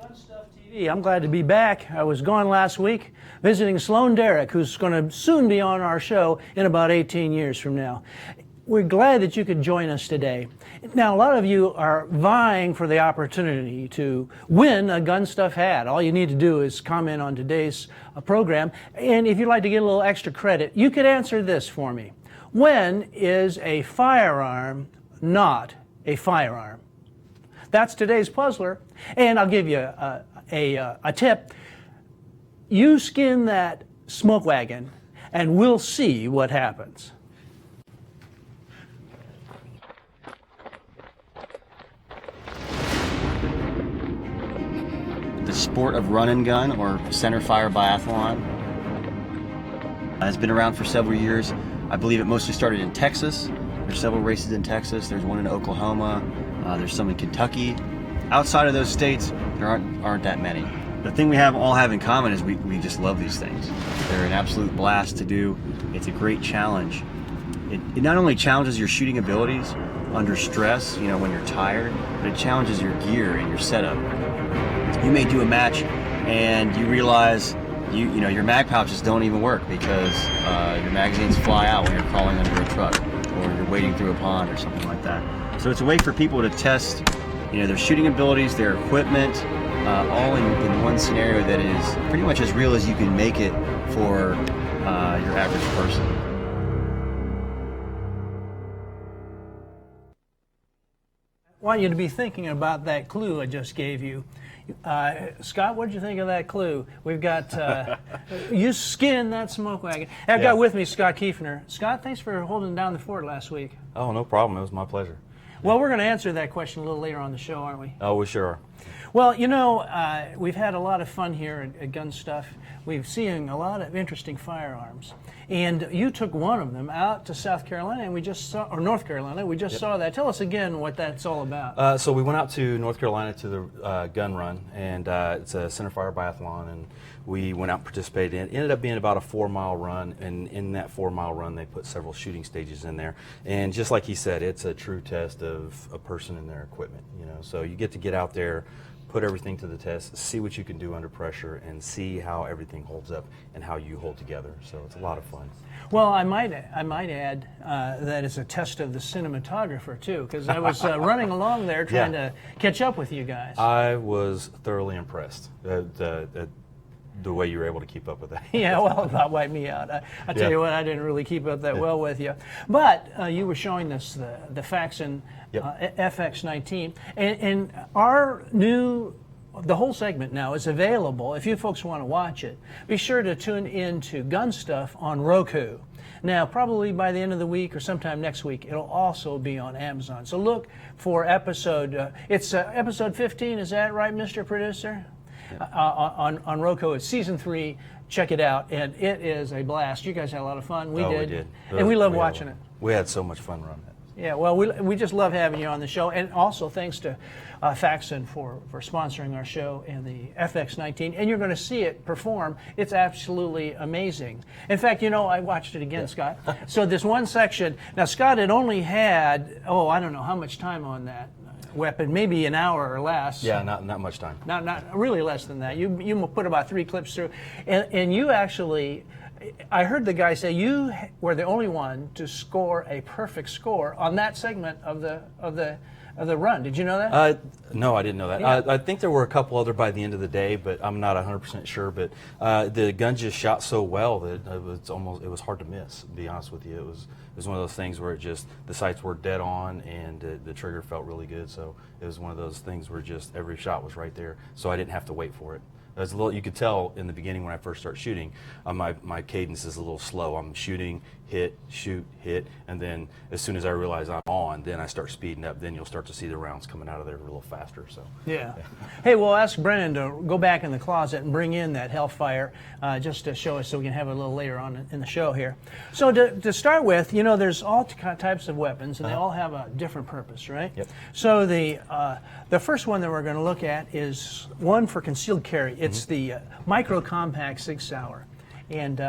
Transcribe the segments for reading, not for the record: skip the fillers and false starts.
GunStuff TV. I'm glad to be back. I was gone last week visiting Sloan Derrick, who's going to soon be on our show in about 18 years from now. We're glad that you could join us today. Now, a lot of you are vying for the opportunity to win a GunStuff hat. All you need to do is comment on today's program. And if you'd like to get a little extra credit, you could answer this for me. When is a firearm not a firearm? That's today's puzzler. And I'll give you a tip. You skin that smoke wagon, and we'll see what happens. The sport of run and gun, or center fire biathlon, has been around for several years. I believe it mostly started in Texas. There's several races in Texas. There's one in Oklahoma. There's some in Kentucky. Outside of those states, there aren't that many. The thing we all have in common is we just love these things. They're an absolute blast to do. It's a great challenge. It not only challenges your shooting abilities under stress, you know, when you're tired, but it challenges your gear and your setup. You may do a match and you realize you know your mag pouches don't even work because your magazines fly out when you're crawling under a truck or you're wading through a pond or something like that. So it's a way for people to test, you know, their shooting abilities, their equipment, all in one scenario that is pretty much as real as you can make it for your average person. I want you to be thinking about that clue I just gave you. Scott, what did you think of that clue? We've got, you skinned that smoke wagon. I've got with me Scott Kiefner. Scott, thanks for holding down the fort last week. Oh, no problem. It was my pleasure. Well, we're going to answer that question a little later on the show, aren't we? Oh, we sure are. Well, you know, we've had a lot of fun here at GunStuff. We've seen a lot of interesting firearms. And you took one of them out to South Carolina, and we just saw, or North Carolina, we just saw that. Tell us again what that's all about. So we went out to North Carolina to the gun run, and it's a centerfire biathlon, and we went out and participated in it. It ended up being about a 4-mile run, and in that 4-mile run they put several shooting stages in there. And just like he said, it's a true test of a person and their equipment. You know, so you get out there, put everything to the test, see what you can do under pressure, and see how everything holds up and how you hold together. So it's a lot of fun. Well, I might add that it's a test of the cinematographer too, because I was running along there trying to catch up with you guys. I was thoroughly impressed the way you were able to keep up with that. Yeah, well, that wiped me out. I tell you what, I didn't really keep up that well with you. But you were showing us the Fax and FX19, and our new, the whole segment now is available. If you folks want to watch it, be sure to tune in to GunStuff on Roku. Now, probably by the end of the week or sometime next week, it'll also be on Amazon. So look for episode, it's episode 15, is that right, Mr. Producer? On Roku. It's season 3. Check it out, and it is a blast. You guys had a lot of fun. We did. And we love watching it. We had so much fun running it. Yeah, well, we just love having you on the show, and also thanks to Faxon for sponsoring our show and the FX19, and you're going to see it perform. It's absolutely amazing. In fact, you know, I watched it again, Scott. So this one section, now Scott had only had, I don't know how much time on that weapon, maybe an hour or less. Yeah, not much time. Not really less than that. You put about 3 clips through, and you actually, I heard the guy say you were the only one to score a perfect score on that segment of the run. Did you know that? No, I didn't know that. Yeah. I think there were a couple other by the end of the day, but I'm not 100% sure. But the gun just shot so well that it was hard to miss. To be honest with you, it was one of those things where the sights were dead on, and the trigger felt really good. So it was one of those things where just every shot was right there. So I didn't have to wait for it. There's a little, you could tell in the beginning when I first start shooting, my cadence is a little slow. I'm shooting, hit, shoot, hit, and then as soon as I realize I'm on, then I start speeding up. Then you'll start to see the rounds coming out of there a little faster. So yeah. Hey, we'll ask Brennan to go back in the closet and bring in that Hellfire just to show us, so we can have it a little later on in the show here. So to start with, you know, there's all types of weapons, and they all have a different purpose, right? Yep. So the first one that we're going to look at is one for concealed carry. It's the Micro Compact Sig Sauer, and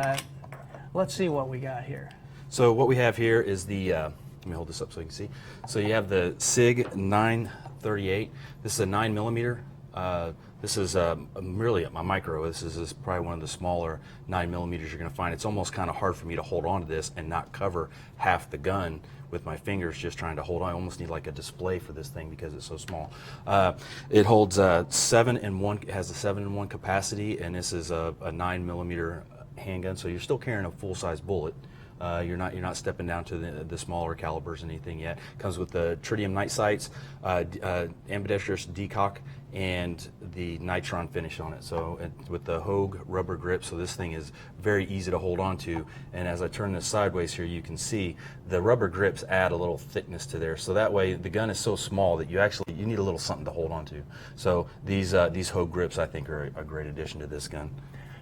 let's see what we got here. So what we have here is the, let me hold this up so you can see. So you have the Sig 938. This is a 9mm. This is really a micro. This is probably one of the smaller 9mm you're going to find. It's almost kind of hard for me to hold on to this and not cover half the gun with my fingers just trying to hold on. I almost need like a display for this thing because it's so small. It holds 7-in-1, it has a 7-in-1 capacity, and this is a 9mm handgun, so you're still carrying a full-size bullet. You're not stepping down to the smaller calibers or anything yet. Comes with the tritium night sights, ambidextrous decock, and the nitron finish on it. So with the Hogue rubber grip, so this thing is very easy to hold on to. And as I turn this sideways here, you can see the rubber grips add a little thickness to there. So that way the gun is so small that you need a little something to hold on to. So these Hogue grips, I think, are a great addition to this gun.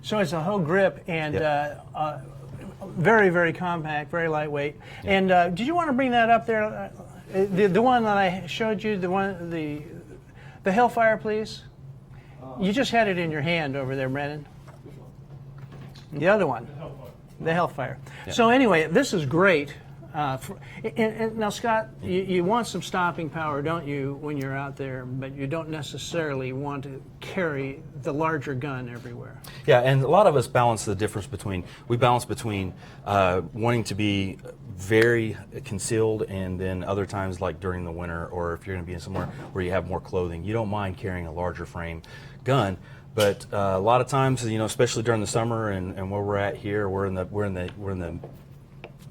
So it's a Hogue grip and very, very compact, very lightweight. Yeah. And did you want to bring that up there? The one that I showed you, the Hellfire, please. You just had it in your hand over there, Brennan. The other one, the Hellfire. Yeah. So anyway, this is great. And now, Scott, you want some stopping power, don't you, when you're out there, but you don't necessarily want to carry the larger gun everywhere. Yeah, and a lot of us balance the difference between, wanting to be very concealed, and then other times like during the winter, or if you're going to be in somewhere where you have more clothing, you don't mind carrying a larger frame gun. But a lot of times, especially during the summer and where we're at here, we're in the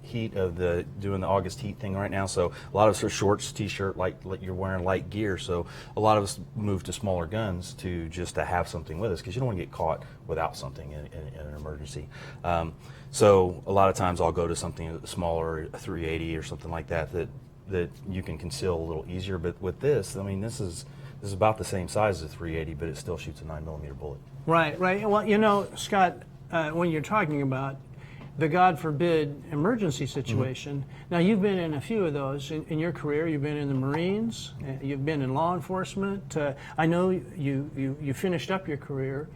heat of doing the August heat thing right now, so a lot of us are shorts, t-shirt, like you're wearing light gear, so a lot of us move to smaller guns to have something with us, because you don't want to get caught without something in an emergency. So a lot of times I'll go to something smaller, a 380 or something like that you can conceal a little easier. But with this, I mean, this is about the same size as a 380, but it still shoots a 9mm bullet. Right. Well, Scott, when you're talking about the God forbid emergency situation. Mm-hmm. Now, you've been in a few of those in your career. You've been in the Marines. You've been in law enforcement. I know you finished up your career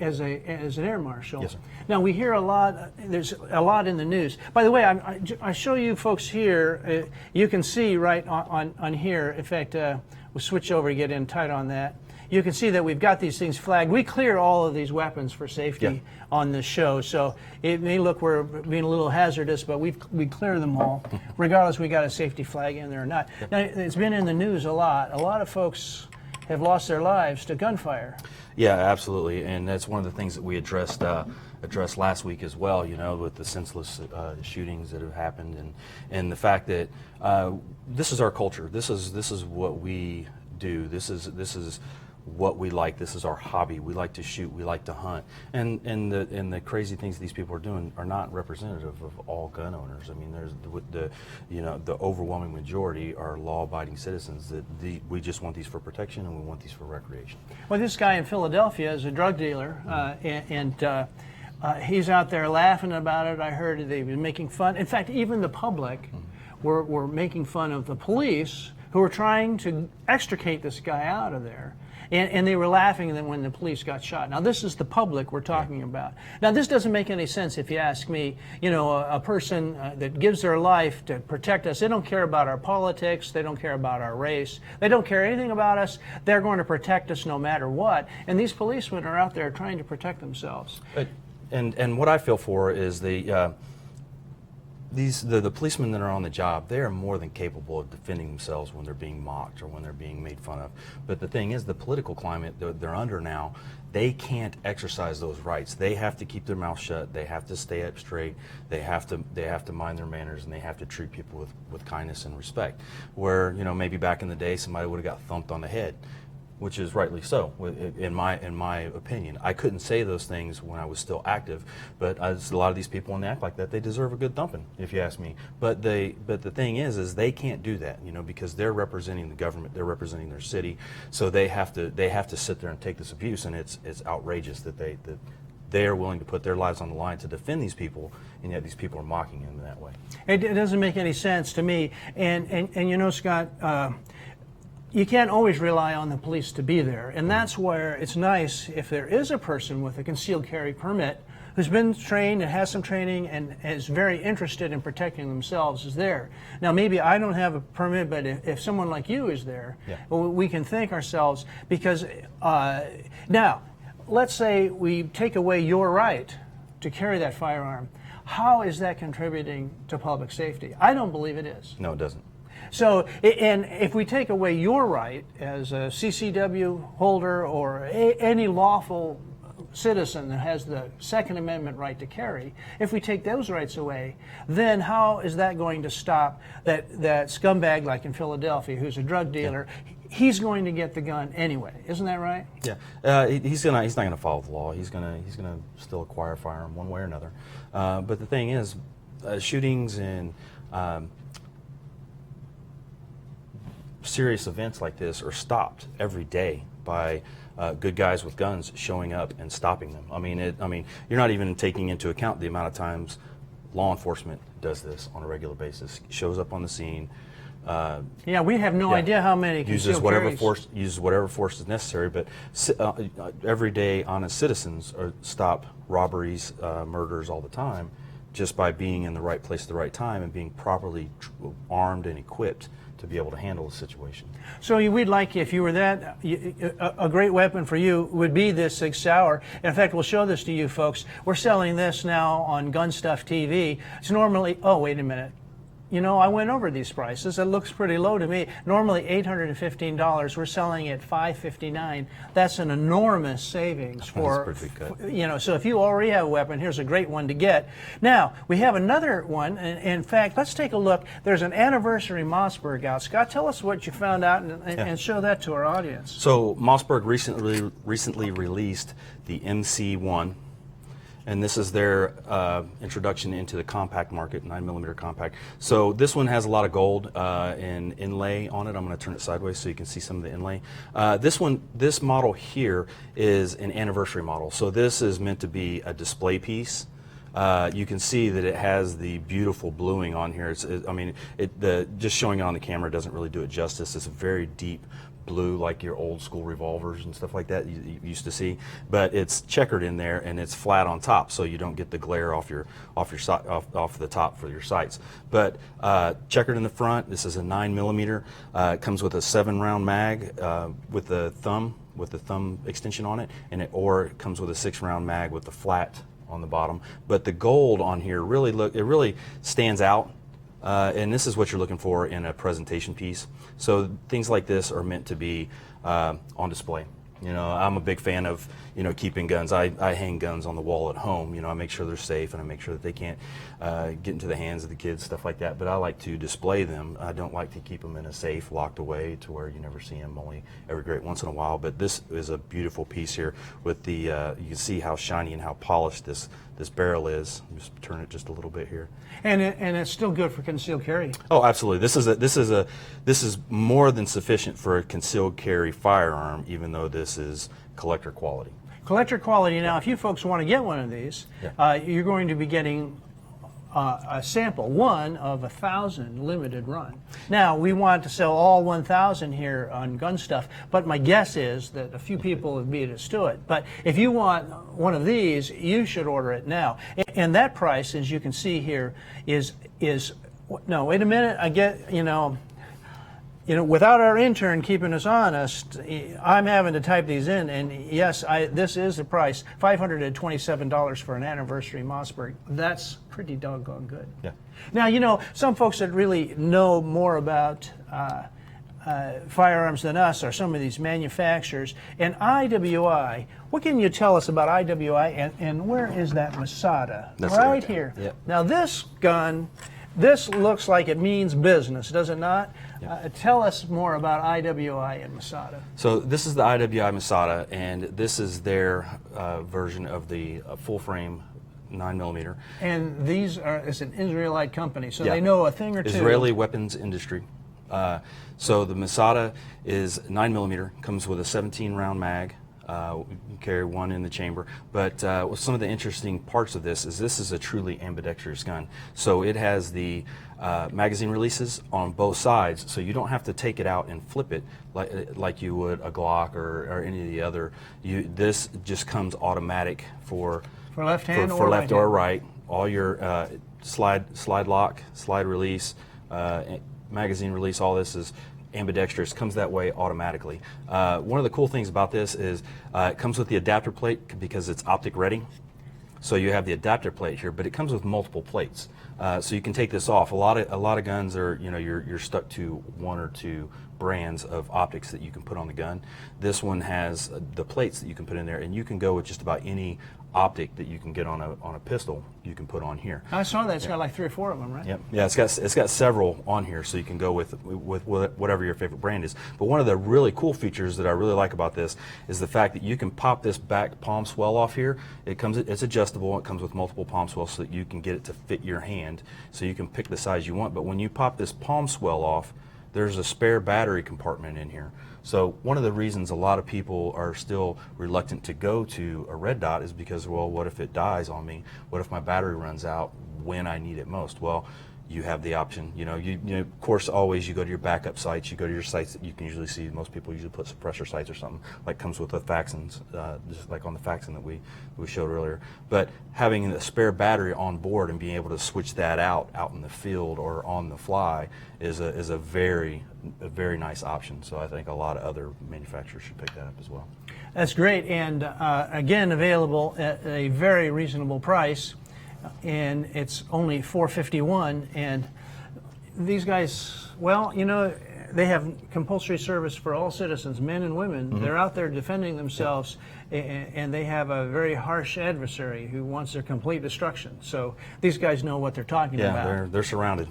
as an air marshal. Yes, sir. Now, we hear a lot. There's a lot in the news. By the way, I show you folks here. You can see right on here. In fact, we'll switch over to get in tight on that. You can see that we've got these things flagged. We clear all of these weapons for safety on this show, so it may look we're being a little hazardous, but we clear them all, regardless we got a safety flag in there or not. Now, it's been in the news a lot. A lot of folks have lost their lives to gunfire. Yeah, absolutely, and that's one of the things that we addressed last week as well. With the senseless shootings that have happened, and the fact that this is our culture. This is what we do. This is what we like. This is our hobby. We like to shoot. We like to hunt. And the crazy things these people are doing are not representative of all gun owners. I mean, there's the overwhelming majority are law-abiding citizens. We just want these for protection, and we want these for recreation. Well, this guy in Philadelphia is a drug dealer, and he's out there laughing about it. I heard they've been making fun. In fact, even the public were making fun of the police who were trying to extricate this guy out of there. And they were laughing when the police got shot. Now, this is the public we're talking about. Now, this doesn't make any sense if you ask me. A person that gives their life to protect us, they don't care about our politics. They don't care about our race. They don't care anything about us. They're going to protect us no matter what. And these policemen are out there trying to protect themselves. And what I feel for is the policemen that are on the job, they are more than capable of defending themselves when they're being mocked or when they're being made fun of. But the thing is, the political climate they're under now, they can't exercise those rights. They have to keep their mouth shut. They have to stay up straight. They have to mind their manners, and they have to treat people with kindness and respect. Where maybe back in the day, somebody would have got thumped on the head, which is rightly so, in my opinion. I couldn't say those things when I was still active, but a lot of these people, when they act like that, they deserve a good thumping, if you ask me. But the thing is they can't do that, because they're representing the government, they're representing their city, so they have to sit there and take this abuse, and it's outrageous that they are willing to put their lives on the line to defend these people, and yet these people are mocking them in that way. It doesn't make any sense to me, and Scott. You can't always rely on the police to be there, and that's where it's nice if there is a person with a concealed carry permit who's been trained and has some training and is very interested in protecting themselves is there. Now, maybe I don't have a permit, but if someone like you is there, we can thank ourselves because now, let's say we take away your right to carry that firearm. How is that contributing to public safety? I don't believe it is. No, it doesn't. So, and if we take away your right as a CCW holder or any lawful citizen that has the Second Amendment right to carry, if we take those rights away, then how is that going to stop that scumbag like in Philadelphia who's a drug dealer? He's going to get the gun anyway, isn't that right? Yeah, he's not gonna follow the law. He's gonna still acquire a firearm one way or another. But the thing is, shootings and serious events like this are stopped every day by good guys with guns showing up and stopping them. I mean, you're not even taking into account the amount of times law enforcement does this on a regular basis. Shows up on the scene. Yeah, we have no idea how many uses whatever force is necessary. But everyday honest citizens stop robberies, murders all the time, just by being in the right place at the right time and being properly armed and equipped to be able to handle the situation. So we'd like, if you were that, a great weapon for you would be this Sig Sauer. In fact, we'll show this to you folks. We're selling this now on GunStuff TV. It's normally, oh, wait a minute. You know, I went over these prices. It looks pretty low to me. Normally $815. We're selling it $559. That's an enormous savings for, you know, so if you already have a weapon, here's a great one to get. Now, we have another one. In fact, let's take a look. There's an anniversary Mossberg out. Scott, tell us what you found out and show that to our audience. So Mossberg recently released the MC1. And this is their introduction into the compact market, 9mm compact. So this one has a lot of gold and inlay on it. I'm going to turn it sideways so you can see some of the inlay. This model here is an anniversary model. So this is meant to be a display piece. You can see that it has the beautiful bluing on here. Just showing it on the camera doesn't really do it justice. It's a very deep blue, like your old school revolvers and stuff like that you used to see, but it's checkered in there and it's flat on top, so you don't get the glare off the top for your sights. But checkered in the front. This is a 9mm. It comes with a 7-round mag with the thumb extension on it, or it comes with a 6-round mag with the flat on the bottom. But the gold on here really stands out. And this is what you're looking for in a presentation piece. So things like this are meant to be on display. You know, I'm a big fan of, you know, keeping guns. I hang guns on the wall at home. You know, I make sure they're safe and I make sure that they can't get into the hands of the kids, stuff like that. But I like to display them. I don't like to keep them in a safe, locked away to where you never see them, only every great once in a while. But this is a beautiful piece here with the, you can see how shiny and how polished this barrel is. Just turn it just a little bit here. And it's still good for concealed carry. Oh, absolutely. This is more than sufficient for a concealed carry firearm, even though this is collector quality. Collector quality. Now, if you folks want to get one of these, you're going to be getting a sample, one of 1,000 limited run. Now, we want to sell all 1,000 here on GunStuff, but my guess is that a few people would beat us to it. But if you want one of these, you should order it now. And that price, as you can see here, is no, wait a minute, I get, you know, without our intern keeping us honest, I'm having to type these in, and yes, this is the price, $527 for an anniversary Mossberg. That's pretty doggone good. Yeah. Now, you know, some folks that really know more about firearms than us are some of these manufacturers. And IWI, what can you tell us about IWI, and where is that Masada? That's right here. Yep. Now, this gun, this looks like it means business, does it not? Tell us more about IWI and Masada. So this is the IWI Masada, and this is their version of the full frame 9mm. And these it's an Israelite company, so they know a thing or two. Israeli weapons industry. So the Masada is 9mm, comes with a 17-round mag. We can carry one in the chamber, but some of the interesting parts of this is a truly ambidextrous gun. So it has the magazine releases on both sides, so you don't have to take it out and flip it like you would a Glock or any of the other. This just comes automatic for For left hand for or left right or hand? right. All your slide lock, slide release, magazine release, all this is ambidextrous, comes that way automatically. One of the cool things about this is it comes with the adapter plate because it's optic ready. So you have the adapter plate here, but it comes with multiple plates. So you can take this off. A lot of guns are, you're stuck to one or two brands of optics that you can put on the gun. This one has the plates that you can put in there, and you can go with just about any optic that you can get on a pistol. You can put on here. I saw that. It's got like 3 or 4 of them, right? Yep. Yeah, it's got several on here, so you can go with whatever your favorite brand is. But one of the really cool features that I really like about this is the fact that you can pop this back palm swell off here. It's adjustable. It comes with multiple palm swells, so that you can get it to fit your hand, so you can pick the size you want. But when you pop this palm swell off, there's a spare battery compartment in here. So one of the reasons a lot of people are still reluctant to go to a red dot is because, well, what if it dies on me? What if my battery runs out when I need it most? Well, you have the option. You of course, always you go to your backup sites. You go to your sites that you can usually see. Most people usually put suppressor sites or something like comes with the Faxons, just like on the Faxon that we showed earlier. But having a spare battery on board and being able to switch that out in the field or on the fly is a very nice option. So I think a lot of other manufacturers should pick that up as well. That's great, and again, available at a very reasonable price. And it's only $451, and these guys, well, they have compulsory service for all citizens, men and women. Mm-hmm. They're out there defending themselves, and they have a very harsh adversary who wants their complete destruction. So these guys know what they're talking about. Yeah, they're surrounded.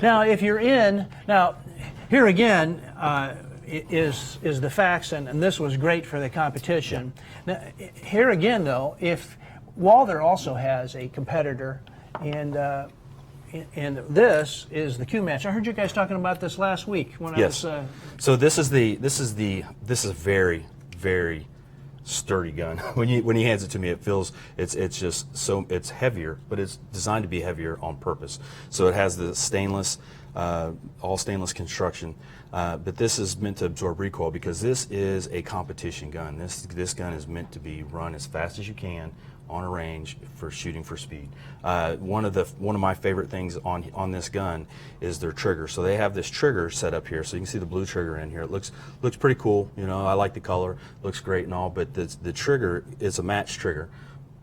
Now, if you're here again is the Fax, and this was great for the competition. Yeah. Now, here again, though, if Walther also has a competitor, and this is the Q match. I heard you guys talking about this last week when yes. I was. So this is a very, very sturdy gun. When he hands it to me, it feels it's heavier, but it's designed to be heavier on purpose. So it has the stainless, all stainless construction. But this is meant to absorb recoil because this is a competition gun. This gun is meant to be run as fast as you can on a range for shooting for speed. One of my favorite things on this gun is their trigger. So they have this trigger set up here, so you can see the blue trigger in here. It looks pretty cool. I like the color, looks great and all. But the trigger is a match trigger.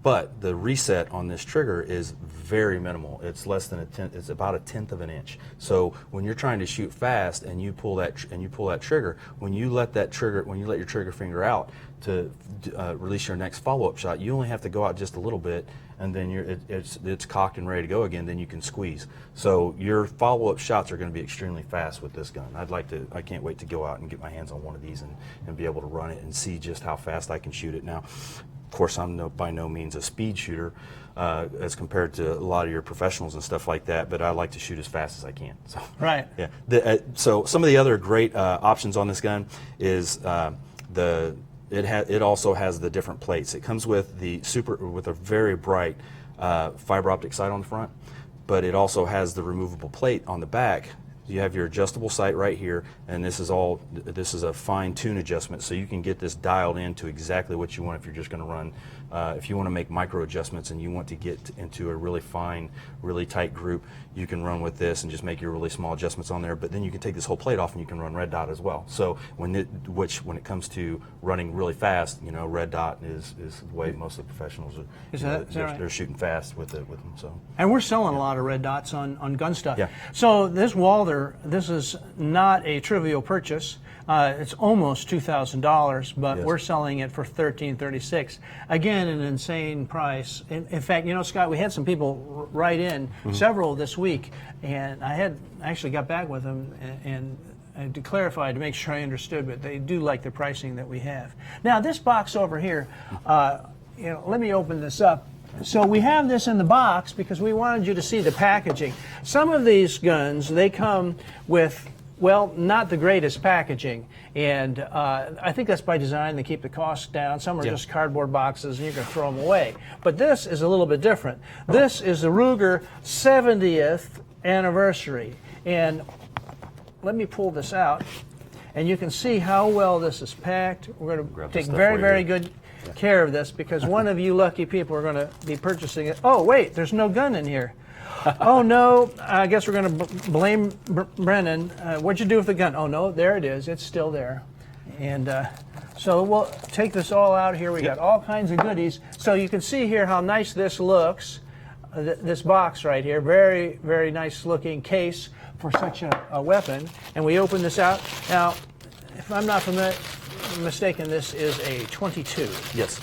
But the reset on this trigger is very minimal. It's less than it's about 1/10 of an inch. So when you're trying to shoot fast and you pull that trigger, when you let your trigger finger out to release your next follow-up shot, you only have to go out just a little bit, and then it's cocked and ready to go again. Then you can squeeze. So your follow-up shots are going to be extremely fast with this gun. I can't wait to go out and get my hands on one of these and be able to run it and see just how fast I can shoot it. Now, of course, I'm by no means a speed shooter as compared to a lot of your professionals and stuff like that, but I like to shoot as fast as I can. So, right. Yeah. So some of the other great options on this gun is it also has the different plates. It comes with with a very bright fiber optic sight on the front, but it also has the removable plate on the back. You have your adjustable sight right here, and this is a fine-tune adjustment, so you can get this dialed into exactly what you want if you're just going to run. If you want to make micro adjustments and you want to get into a really fine, really tight group, you can run with this and just make your really small adjustments on there. But then you can take this whole plate off and you can run red dot as well. So when it comes to running really fast, red dot is the way most of the professionals are. They're shooting fast with them. So. And we're selling a lot of red dots on GunStuff. Yeah. So this Walther, this is not a trivial purchase. It's almost $2,000, but yes. We're selling it for $1,336. Again, an insane price. In fact, Scott, we had some people write in, several this week, and I actually got back with them and to clarify to make sure I understood, but they do like the pricing that we have. Now, this box over here, let me open this up. So we have this in the box because we wanted you to see the packaging. Some of these guns, they come with, well, not the greatest packaging, and I think that's by design. They keep the costs down. Some are just cardboard boxes, and you can throw them away. But this is a little bit different. This is the Ruger 70th anniversary, and let me pull this out, and you can see how well this is packed. We're going to take very, very good care of this because one of you lucky people are going to be purchasing it. Oh, wait, there's no gun in here. Oh, no, I guess we're going to blame Brennan. What'd you do with the gun? Oh, no, there it is. It's still there. And so we'll take this all out here. We got all kinds of goodies. So you can see here how nice this looks. This box right here, very, very nice looking case for such a weapon. And we open this out. Now, if I'm not mistaken, this is a 22. Yes.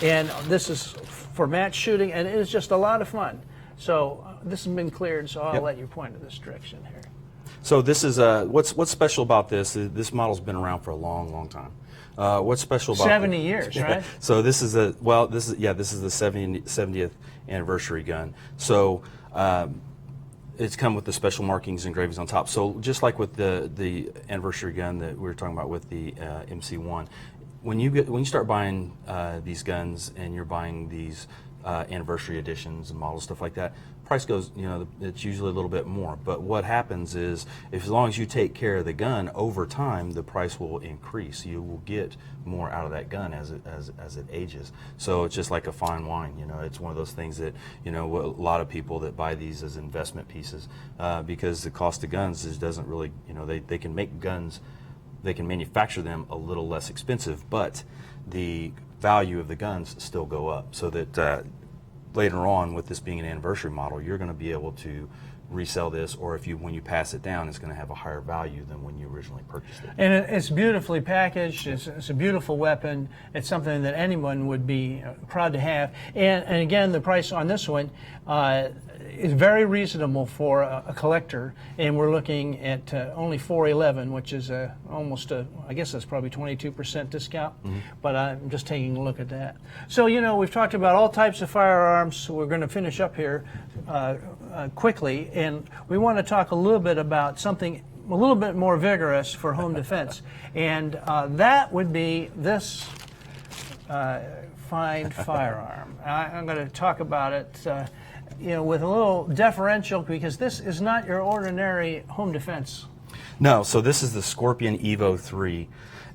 And this is for match shooting, and it is just a lot of fun. So this has been cleared, so I'll let you point in this direction here. So this is what's special about this. This model's been around for a long, long time. What's special about 70 years, right? So this is the 70th anniversary gun. So it's come with the special markings and engravings on top. So just like with the anniversary gun that we were talking about with the MC1, when you start buying these guns and you're buying these anniversary editions and models, stuff like that, price goes, it's usually a little bit more. But what happens is, as long as you take care of the gun, over time the price will increase. You will get more out of that gun as it ages. So it's just like a fine wine. It's one of those things that a lot of people that buy these as investment pieces because the cost of guns doesn't really, they can make guns, they can manufacture them a little less expensive, but the value of the guns still go up, so that later on, with this being an anniversary model, you're going to be able to resell this, or when you pass it down, it's going to have a higher value than when you originally purchased it. And it's beautifully packaged. It's a beautiful weapon. It's something that anyone would be proud to have. And again, the price on this one is very reasonable for a collector, and we're looking at only $411, which is almost I guess that's probably 22% discount. But I'm just taking a look at that. So we've talked about all types of firearms. So we're going to finish up here quickly, and we want to talk a little bit about something a little bit more vigorous for home defense, and that would be this fine firearm. I'm going to talk about it with a little deferential, because this is not your ordinary home defense. No, so this is the Scorpion Evo 3,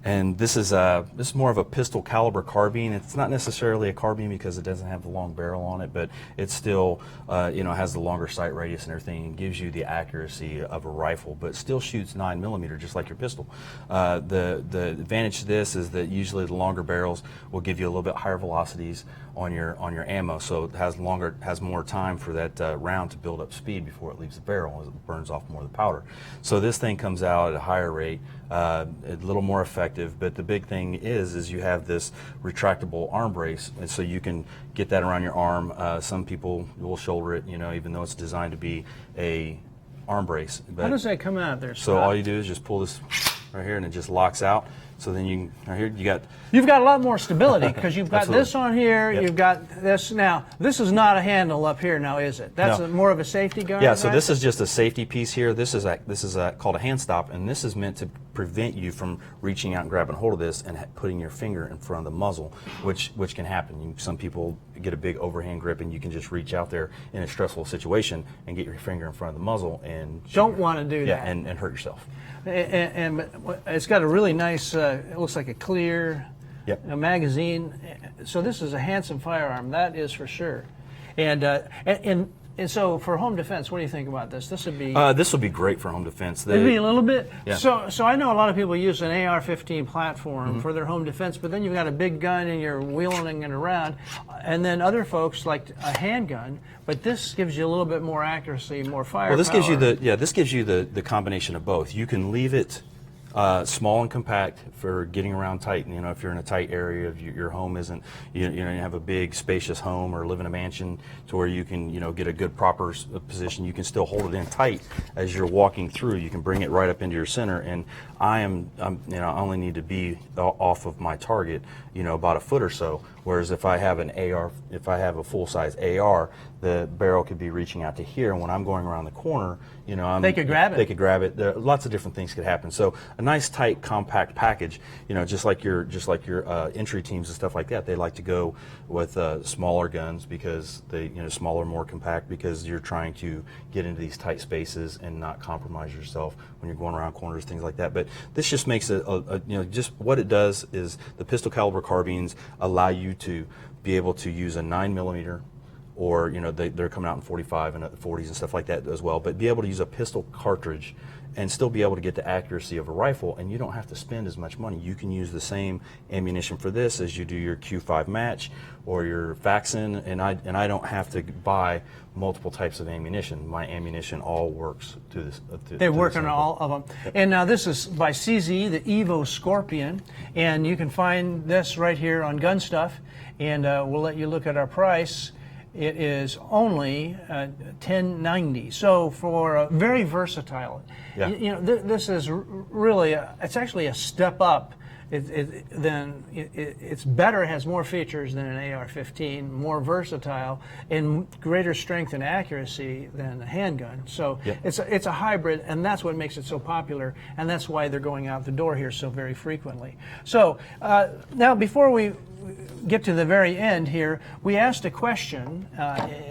and this is more of a pistol caliber carbine. It's not necessarily a carbine because it doesn't have the long barrel on it, but it still has the longer sight radius and everything, and gives you the accuracy of a rifle, but still shoots 9mm just like your pistol. The advantage to this is that usually the longer barrels will give you a little bit higher velocities on your ammo, so it has more time for that round to build up speed before it leaves the barrel, as it burns off more of the powder. So this thing comes out at a higher rate, a little more effective. But the big thing is you have this retractable arm brace, and so you can get that around your arm. Some people will shoulder it, even though it's designed to be a arm brace. But how does that come out there, Scott? So all you do is just pull this right here, and it just locks out. So then you've got a lot more stability, because you've got this on here. Yep. You've got this. Now this is not a handle up here, now is it? That's more of a safety guard. Yeah. So this is just a safety piece here. This is called a hand stop, and this is meant to prevent you from reaching out and grabbing hold of this and putting your finger in front of the muzzle, which can happen. Some people get a big overhand grip, and you can just reach out there in a stressful situation and get your finger in front of the muzzle and don't want to do that. Yeah, and hurt yourself. And it's got a really nice, it looks like a clear magazine. So this is a handsome firearm, that is for sure. And so for home defense, what do you think about this? This would be great for home defense. It'd be a little bit. Yeah. So I know a lot of people use an AR-15 platform for their home defense, but then you've got a big gun and you're wheeling it around, and then other folks like a handgun. But this gives you a little bit more accuracy, more firepower. Well, this gives you the combination of both. You can leave it small and compact for getting around tight. If you're in a tight area, if your home isn't, you have a big spacious home or live in a mansion to where you can, get a good proper position. You can still hold it in tight as you're walking through. You can bring it right up into your center. And I only need to be off of my target, about a foot or so. Whereas if I have an AR, if I have a full-size AR, the barrel could be reaching out to here, and when I'm going around the corner, you know, they could grab it. They could grab it. Lots of different things could happen. So a nice, tight, compact package. You know, just like your entry teams and stuff like that. They like to go with smaller guns because they, you know, smaller, more compact, because you're trying to get into these tight spaces and not compromise yourself when you're going around corners, things like that. But this just makes it, you know, just what it does is the pistol caliber carbines allow you to be able to use a 9mm, or, you know, they're coming out in 45 and 40s and stuff like that as well, but be able to use a pistol cartridge and still be able to get the accuracy of a rifle, and you don't have to spend as much money. You can use the same ammunition for this as you do your Q5 match or your Faxon, and I don't have to buy multiple types of ammunition. My ammunition all works to this. They work on all of them. Yep. And now this is by CZ, the Evo Scorpion, and you can find this right here on GunStuff, and we'll let you look at our price. It is only $10.90. So for very versatile, yeah. you know, this is really it's actually a step up. It's better, it has more features than an AR-15, more versatile, and greater strength and accuracy than a handgun. So yep. it's a hybrid, and that's what makes it so popular, and that's why they're going out the door here so very frequently. So now, before we get to the very end here, we asked a question,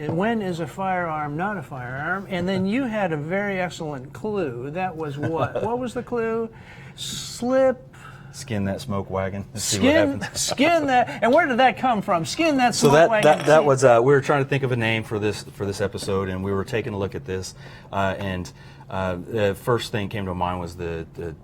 when is a firearm not a firearm? And then you had a very excellent clue. That was what? What was the clue? Skin that smoke wagon and see what happens. Skin that, and where did that come from? Skin that smoke wagon. So that was, we were trying to think of a name for this episode, and we were taking a look at this, and the first thing came to mind was the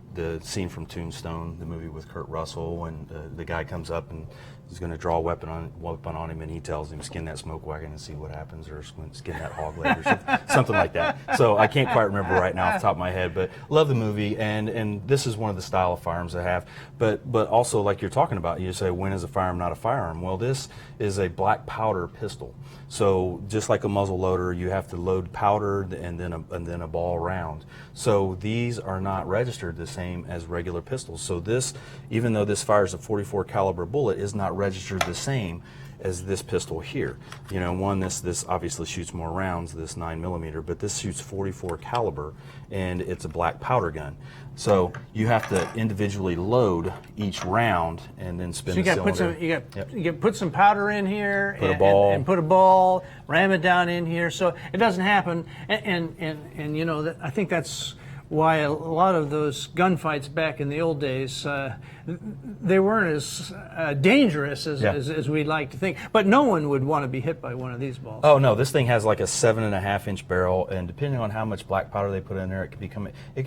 scene from Tombstone, the movie with Kurt Russell, and the guy comes up and he's going to draw a weapon on him, and he tells him, skin that smoke wagon and see what happens, or skin that hog leg, or something like that. So I can't quite remember right now off the top of my head, but love the movie, and this is one of the style of firearms I have. But also, like you're talking about, you say, when is a firearm not a firearm? Well, this is a black powder pistol. So just like a muzzle loader, you have to load powder and then a ball round. So these are not registered the same as regular pistols. So this, even though this fires a .44 caliber bullet, is not registered the same as this pistol here. You know, this obviously shoots more rounds, this 9mm, but this shoots .44 caliber, and it's a black powder gun. So you have to individually load each round and then spin the cylinder. You got put some powder in here, put a ball, and put a ball, ram it down in here, so it doesn't happen. And you know, I think that's why a lot of those gunfights back in the old days, they weren't as dangerous as we'd like to think. But no one would want to be hit by one of these balls. Oh no, this thing has like a 7.5-inch barrel, and depending on how much black powder they put in there, it could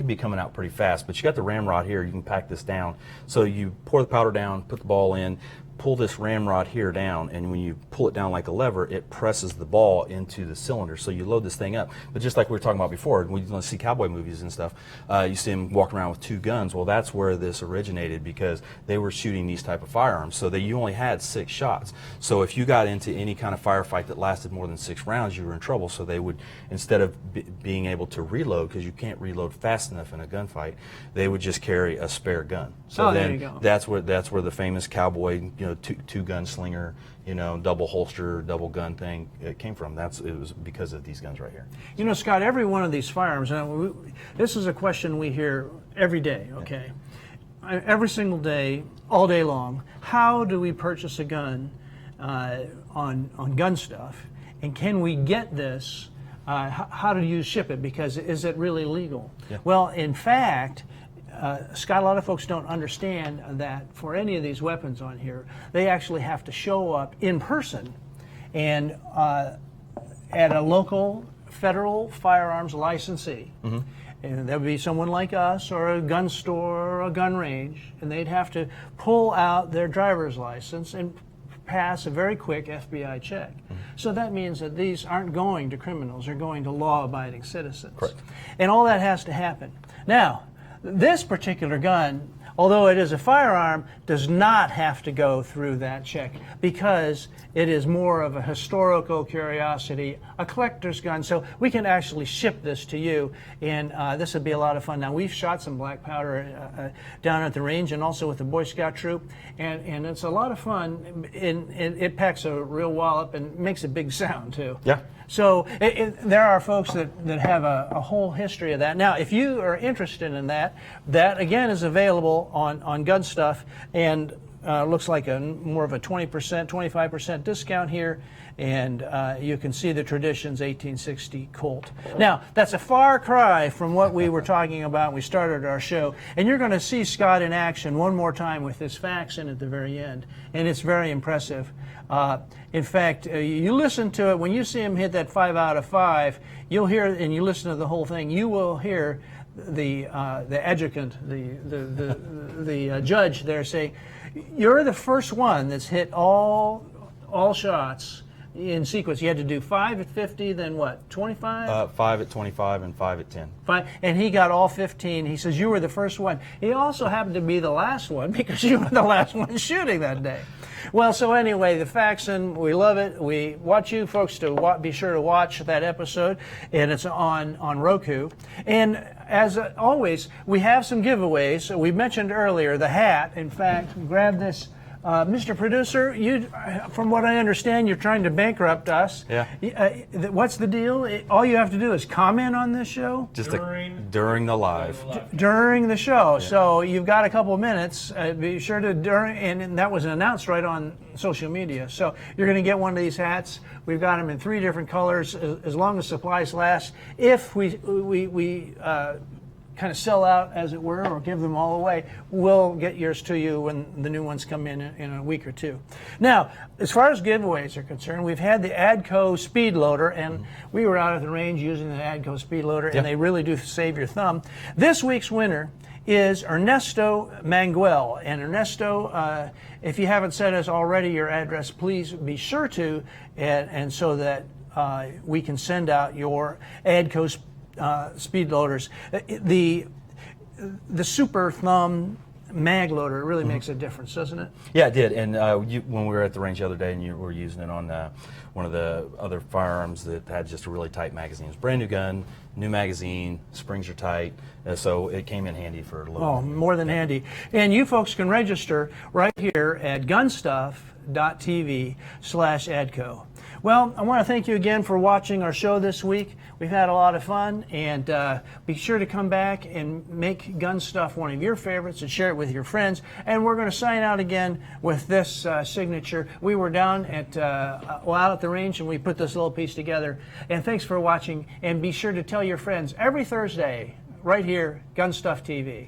be coming out pretty fast. But you got the ramrod here, you can pack this down. So you pour the powder down, put the ball in, pull this ramrod here down, and when you pull it down like a lever, it presses the ball into the cylinder. So you load this thing up. But just like we were talking about before, when you see cowboy movies and stuff, you see them walking around with 2 guns. Well, that's where this originated, because they were shooting these type of firearms. So you only had 6 shots. So if you got into any kind of firefight that lasted more than 6 rounds, you were in trouble. So they would, instead of being able to reload, because you can't reload fast enough in a gunfight, they would just carry a spare gun. So there you go. That's where the famous cowboy, you know, two gunslinger, you know, double holster, double gun thing, it came from. It was because of these guns right here. You know, Scott, every one of these firearms, this is a question we hear every day, okay? Yeah. Every single day, all day long. How do we purchase a gun on GunStuff? And can we get this? How do you ship it? Because is it really legal? Yeah. Well, in fact, Scott, a lot of folks don't understand that for any of these weapons on here, they actually have to show up in person and at a local federal firearms licensee. Mm-hmm. And that would be someone like us, or a gun store, or a gun range, and they'd have to pull out their driver's license and pass a very quick FBI check. Mm-hmm. So that means that these aren't going to criminals, they're going to law-abiding citizens. Correct. And all that has to happen. Now, this particular gun although it is a firearm, does not have to go through that check because it is more of a historical curiosity, a collector's gun. So we can actually ship this to you, and this would be a lot of fun. Now, we've shot some black powder down at the range and also with the Boy Scout troop, and it's a lot of fun. And it packs a real wallop and makes a big sound, too. Yeah. So there are folks that have a whole history of that. Now, if you are interested in that again is available on GunStuff, and looks like more of a 20%, 25% discount here, and you can see the Traditions 1860 Colt. Now, that's a far cry from what we were talking about when we started our show, and you're going to see Scott in action one more time with this fax in at the very end, and it's very impressive. In fact, you listen to it, when you see him hit that 5 out of 5, you'll hear, and you listen to the whole thing, you will hear the adjudicant, the judge there say, "You're the first one that's hit all shots in sequence." You had to do 5 at 50, then what, 25? 5 at 25 and 5 at 10. 5, and he got all 15. He says you were the first one. He also happened to be the last one because you were the last one shooting that day. Well, so anyway, the Faxon, we love it. We want you folks to be sure to watch that episode, and it's on Roku. And as always, we have some giveaways. We mentioned earlier the hat. In fact, grab this. Mr. Producer, you, from what I understand, you're trying to bankrupt us. Yeah. What's the deal? All you have to do is comment on this show? Just during the live. During the show. Yeah. So you've got a couple of minutes. Be sure to and that was announced right on social media. So you're going to get one of these hats. We've got them in 3 different colors as long as supplies last. If we kind of sell out, as it were, or give them all away, we'll get yours to you when the new ones come in a week or 2. Now, as far as giveaways are concerned, we've had the ADCO speed loader, and we were out at the range using the ADCO speed loader, and they really do save your thumb. This week's winner is Ernesto Manguel. And Ernesto, if you haven't sent us already your address, please be sure to, and so that we can send out your ADCO speed loaders. The Super Thumb mag loader really makes a difference, doesn't it? Yeah, it did. And when we were at the range the other day and you were using it on one of the other firearms that had just a really tight magazine. It was a brand new gun, new magazine, springs are tight, so it came in handy for a little. Oh, more than handy. And you folks can register right here at gunstuff.tv/ADCO. Well, I want to thank you again for watching our show this week. We've had a lot of fun, and be sure to come back and make GunStuff one of your favorites and share it with your friends. And we're going to sign out again with this signature. We were down at out at the range, and we put this little piece together. And thanks for watching, and be sure to tell your friends every Thursday right here, GunStuff TV.